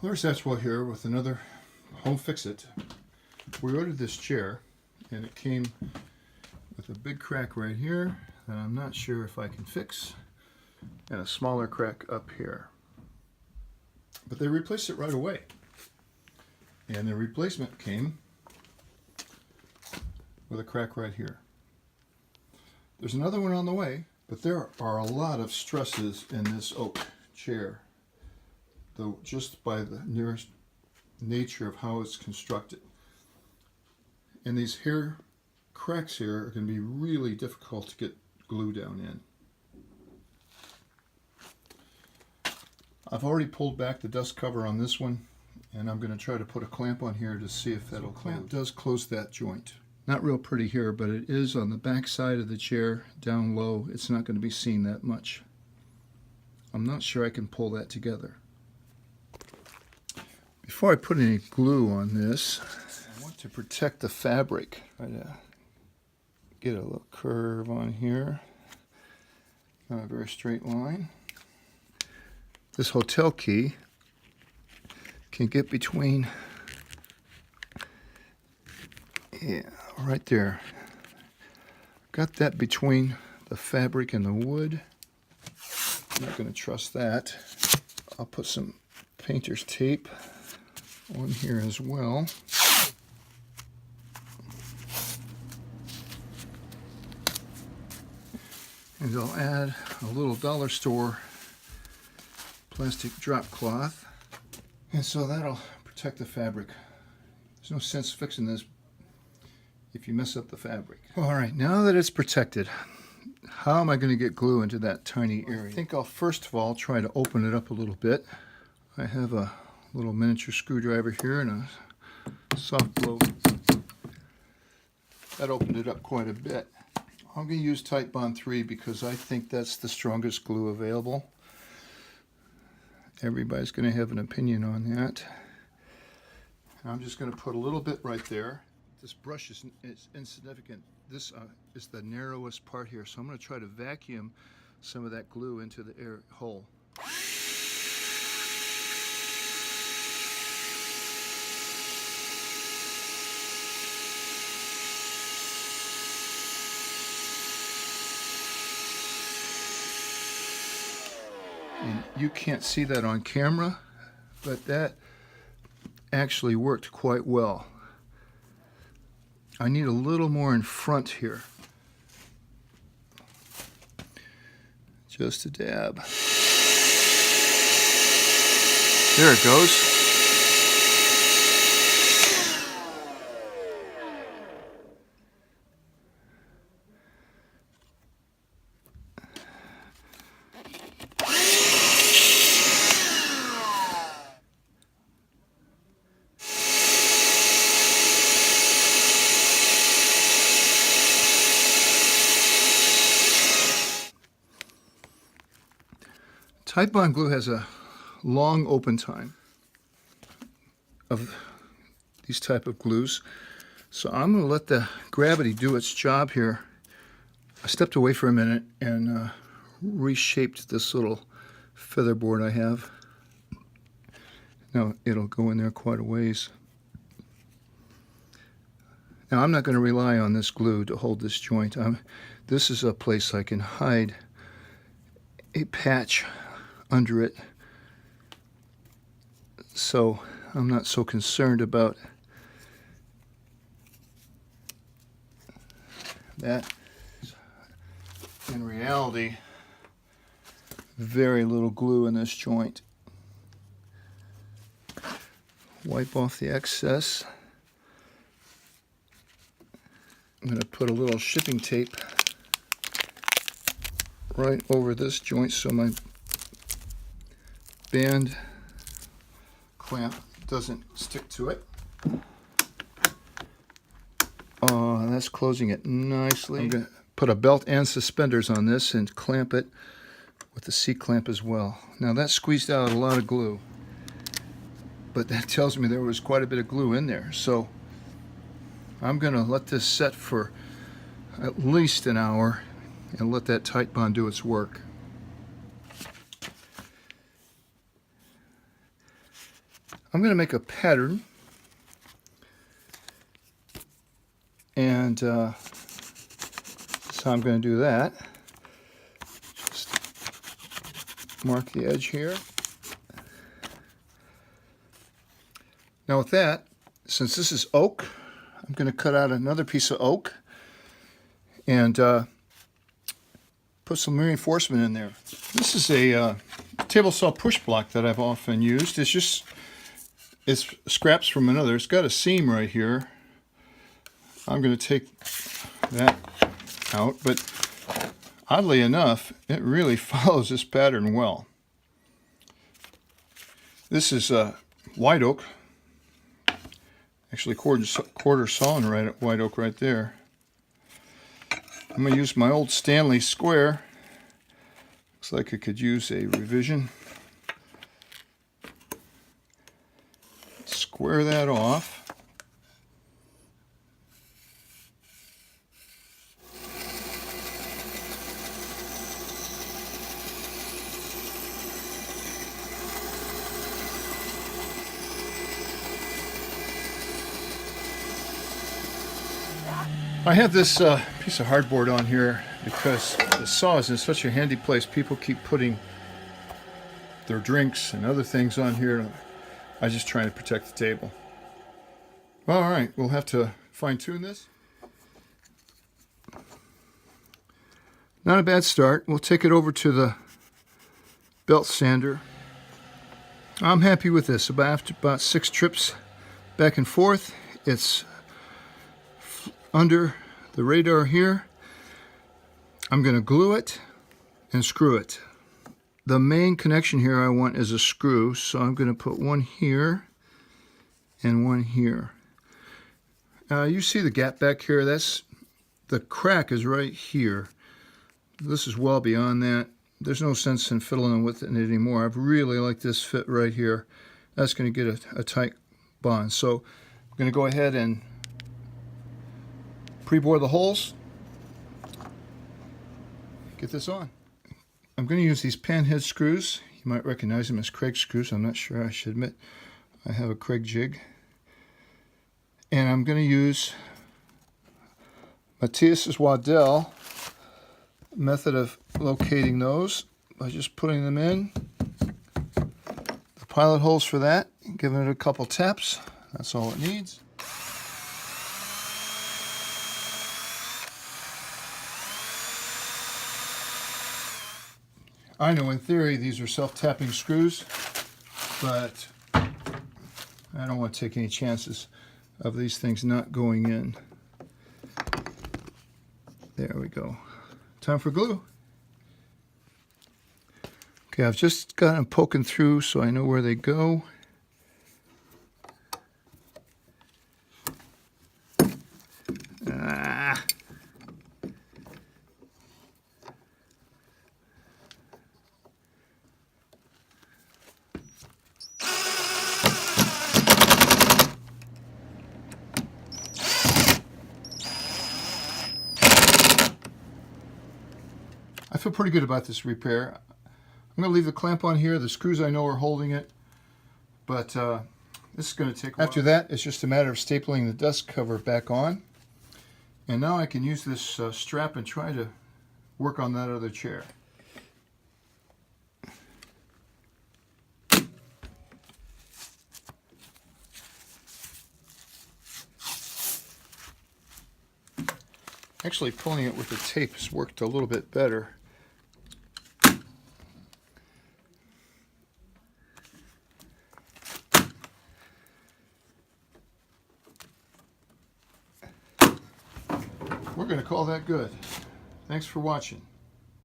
Larry Satchwell here with another Home Fix-It. We ordered this chair and it came with a big crack right here that I'm not sure if I can fix, and a smaller crack up here. But they replaced it right away. And the replacement came with a crack right here. There's another one on the way, but there are a lot of stresses in this oak chair, though, just by the nearest nature of how it's constructed. And these cracks here are going to be really difficult to get glue down in. I've already pulled back the dust cover on this one, and I'm going to try to put a clamp on here to see if that'll close. Clamp does close that joint. Not real pretty here, but it is on the back side of the chair, down low. It's not going to be seen that much. I'm not sure I can pull that together. Before I put any glue on this, I want to protect the fabric. Try to get a little curve on here. Not a very straight line. This hotel key can get between, yeah, right there. Got that between the fabric and the wood. I'm not going to trust that. I'll put some painter's tape on here as well. And I'll add a little dollar store plastic drop cloth. And so that'll protect the fabric. There's no sense fixing this if you mess up the fabric. All right, now that it's protected, how am I going to get glue into that tiny area? I think I'll first of all try to open it up a little bit. I have a little miniature screwdriver here and a soft blow. That opened it up quite a bit. I'm going to use Titebond 3 because I think that's the strongest glue available. Everybody's going to have an opinion on that. I'm just going to put a little bit right there. This brush is insignificant. This is the narrowest part here, so I'm going to try to vacuum some of that glue into the air hole. And you can't see that on camera, but that actually worked quite well. I need a little more in front here. Just a dab. There it goes. Titebond glue has a long open time of these type of glues, so I'm going to let the gravity do its job here. I stepped away for a minute and reshaped this little feather board I have. Now it'll go in there quite a ways. Now I'm not going to rely on this glue to hold this joint. This is a place I can hide a patch under it, so I'm not so concerned about that. In reality, very little glue in this joint. Wipe off the excess. I'm going to put a little shipping tape right over this joint so my band clamp doesn't stick to it. That's closing it nicely. I'm going to put a belt and suspenders on this and clamp it with the C-clamp as well. Now that squeezed out a lot of glue, but that tells me there was quite a bit of glue in there. So I'm going to let this set for at least an hour and let that Titebond do its work. I'm going to make a pattern, and so I'm going to do that. Just mark the edge here. Now with that, since this is oak, I'm going to cut out another piece of oak and put some reinforcement in there. This is a table saw push block that I've often used. It's scraps from another. It's got a seam right here. I'm going to take that out, but oddly enough, it really follows this pattern well. This is white oak. Actually, quarter sawn white oak right there. I'm going to use my old Stanley square. Looks like it could use a revision. Square that off. I have this piece of hardboard on here because the saw is in such a handy place. People keep putting their drinks and other things on here. I'm just trying to protect the table. All right, we'll have to fine-tune this. Not a bad start. We'll take it over to the belt sander. I'm happy with this. After about 6 trips back and forth, it's under the radar here. I'm going to glue it and screw it. The main connection here I want is a screw, so I'm going to put one here and one here. You see the gap back here? The crack is right here. This is well beyond that. There's no sense in fiddling with it anymore. I really like this fit right here. That's going to get a tight bond. So I'm going to go ahead and pre-bore the holes. Get this on. I'm going to use these panhead screws. You might recognize them as Craig screws. I'm not sure. I should admit I have a Craig jig. And I'm going to use Matthias's Waddell method of locating those by just putting them in. The pilot holes for that, giving it a couple taps. That's all it needs. I know in theory these are self-tapping screws, but I don't want to take any chances of these things not going in. There we go. Time for glue. Okay, I've just got them poking through so I know where they go. I feel pretty good about this repair. I'm going to leave the clamp on here. The screws I know are holding it, but this is going to take a while. After that, it's just a matter of stapling the dust cover back on. And now I can use this strap and try to work on that other chair. Actually, pulling it with the tape has worked a little bit better. We're going to call that good. Thanks for watching.